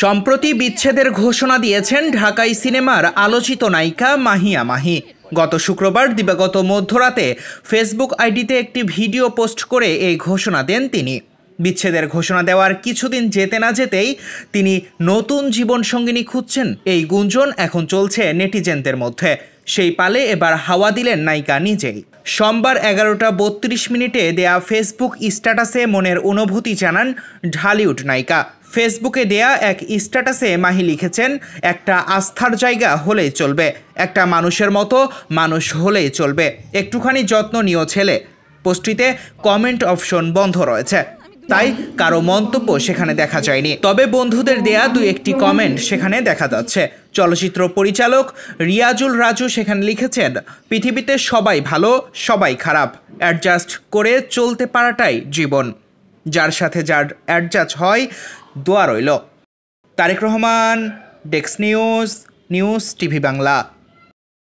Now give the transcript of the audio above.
সম্প্রতি বিচ্ছেদের ঘোষণা দিয়েছেন ঢাকাই সিনেমার আলোচিত নায়িকা মাহিয়া মাহি। গত শুক্রবার দিবাগত মধ্যরাতে ফেসবুক আইডিতে একটি ভিডিও পোস্ট করে এই ঘোষণা দেন তিনি। বিচ্ছেদের ঘোষণা দেওয়ার কিছুদিন যেতে না যেতেই তিনি নতুন জীবনসঙ্গিনী খুঁজছেন, এই গুঞ্জন এখন চলছে নেটিজেনদের মধ্যে। সেই পালে এবার হাওয়া দিলেন নায়িকা নিজেই। সোমবার 11:32 দেয়া ফেসবুক স্ট্যাটাসে মনের অনুভূতি জানান ঢালিউড নায়িকা। ফেসবুকে দেয়া এক স্ট্যাটাসে মাহি লিখেছেন, একটা আস্থার জায়গা হলেই চলবে, একটা মানুষের মতো মানুষ হলেই চলবে, একটুখানি যত্ন নিও ছেলে। পোস্টটিতে কমেন্ট অপশন বন্ধ রয়েছে, তাই কারো মন্তব্য সেখানে দেখা যায়নি। তবে বন্ধুদের দেয়া দুই একটি কমেন্ট সেখানে দেখা যাচ্ছে। চলচ্চিত্র পরিচালক রিয়াজুল রাজু সেখানে লিখেছেন, পৃথিবীতে সবাই ভালো, সবাই খারাপ, অ্যাডজাস্ট করে চলতে পারাটাই জীবন। যার সাথে যার অ্যাডজাস্ট হয়, দোয়া রইল। Tarek Rahman, desk news, news TV Bangla.